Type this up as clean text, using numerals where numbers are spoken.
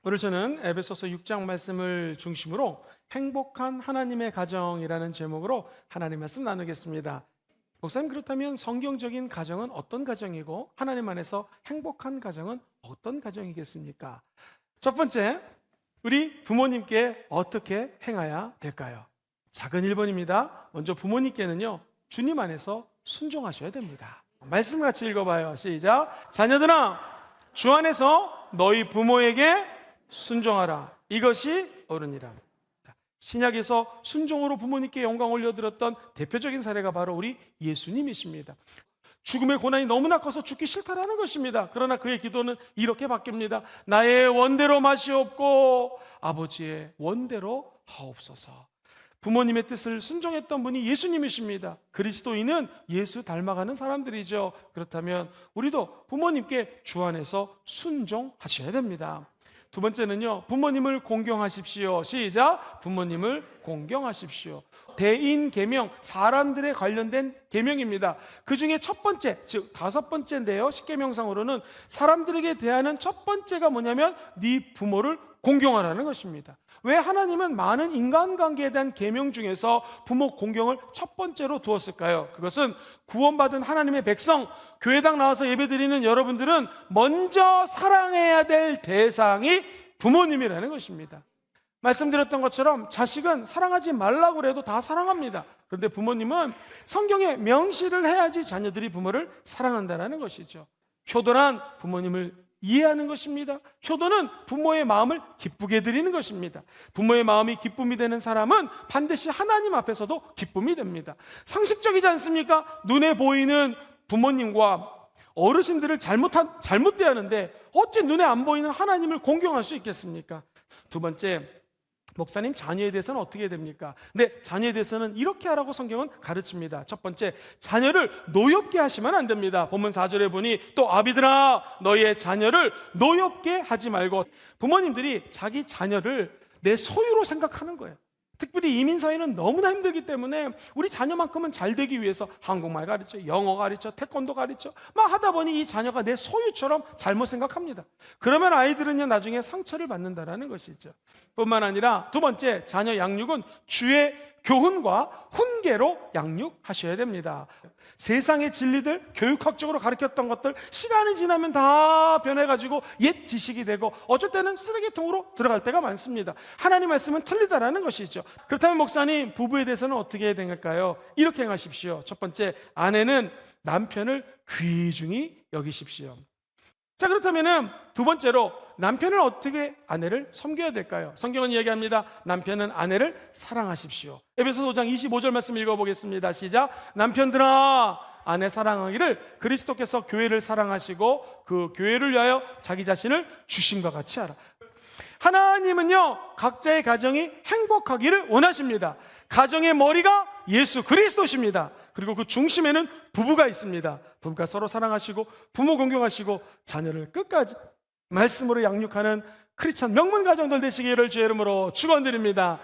오늘 저는 에베소서 6장 말씀을 중심으로 행복한 하나님의 가정이라는 제목으로 하나님 말씀 나누겠습니다. 목사님, 그렇다면 성경적인 가정은 어떤 가정이고 하나님 안에서 행복한 가정은 어떤 가정이겠습니까? 첫 번째, 우리 부모님께 어떻게 행해야 될까요? 작은 1번입니다. 먼저 부모님께는요, 주님 안에서 순종하셔야 됩니다. 말씀 같이 읽어봐요. 시작. 자녀들아, 주 안에서 너희 부모에게 순종하라. 이것이 옳으니라. 신약에서 순종으로 부모님께 영광 올려드렸던 대표적인 사례가 바로 우리 예수님이십니다. 죽음의 고난이 너무나 커서 죽기 싫다라는 것입니다. 그러나 그의 기도는 이렇게 바뀝니다. 나의 원대로 마시옵고 아버지의 원대로 하옵소서. 부모님의 뜻을 순종했던 분이 예수님이십니다. 그리스도인은 예수 닮아가는 사람들이죠. 그렇다면 우리도 부모님께 주 안에서 순종하셔야 됩니다. 두 번째는요, 부모님을 공경하십시오. 시작. 부모님을 공경하십시오. 대인 계명, 사람들에 관련된 계명입니다. 그 중에 첫 번째, 즉 5번째인데요, 십계명상으로는 사람들에게 대하는 첫 번째가 뭐냐면 네 부모를 공경하라는 것입니다. 왜 하나님은 많은 인간관계에 대한 계명 중에서 부모 공경을 첫 번째로 두었을까요? 그것은 구원받은 하나님의 백성, 교회당 나와서 예배드리는 여러분들은 먼저 사랑해야 될 대상이 부모님이라는 것입니다. 말씀드렸던 것처럼 자식은 사랑하지 말라고 해도 다 사랑합니다. 그런데 부모님은 성경에 명시를 해야지 자녀들이 부모를 사랑한다는 것이죠. 효도란 부모님을 이해하는 것입니다. 효도는 부모의 마음을 기쁘게 드리는 것입니다. 부모의 마음이 기쁨이 되는 사람은 반드시 하나님 앞에서도 기쁨이 됩니다. 상식적이지 않습니까? 눈에 보이는 부모님과 어르신들을 잘못 대하는데 어찌 눈에 안 보이는 하나님을 공경할 수 있겠습니까? 두 번째, 목사님, 자녀에 대해서는 어떻게 해야 됩니까? 근데 자녀에 대해서는 이렇게 하라고 성경은 가르칩니다. 첫 번째, 자녀를 노엽게 하시면 안 됩니다. 본문 4절에 보니 또 아비들아 너희의 자녀를 노엽게 하지 말고. 부모님들이 자기 자녀를 내 소유로 생각하는 거예요. 특별히 이민사회는 너무나 힘들기 때문에 우리 자녀만큼은 잘 되기 위해서 한국말 가르쳐, 영어 가르쳐, 태권도 가르쳐 막 하다 보니 이 자녀가 내 소유처럼 잘못 생각합니다. 그러면 아이들은요, 나중에 상처를 받는다라는 것이죠. 뿐만 아니라 두 번째, 자녀 양육은 주의 교훈과 훈계로 양육하셔야 됩니다. 세상의 진리들, 교육학적으로 가르쳤던 것들 시간이 지나면 다 변해가지고 옛 지식이 되고 어쩔 때는 쓰레기통으로 들어갈 때가 많습니다. 하나님 말씀은 틀리다라는 것이죠. 그렇다면 목사님, 부부에 대해서는 어떻게 해야 될까요? 이렇게 행하십시오. 첫 번째, 아내는 남편을 귀중히 여기십시오. 자, 그렇다면 두 번째로 남편은 어떻게 아내를 섬겨야 될까요? 성경은 이야기합니다. 남편은 아내를 사랑하십시오. 에베소서 5장 25절 말씀 읽어보겠습니다. 시작. 남편들아 아내 사랑하기를 그리스도께서 교회를 사랑하시고 그 교회를 위하여 자기 자신을 주심과 같이 하라. 하나님은요, 각자의 가정이 행복하기를 원하십니다. 가정의 머리가 예수 그리스도십니다. 그리고 그 중심에는 부부가 있습니다. 부부가 서로 사랑하시고 부모 공경하시고 자녀를 끝까지 말씀으로 양육하는 크리스찬 명문 가정들 되시기를 주의 이름으로 축원드립니다.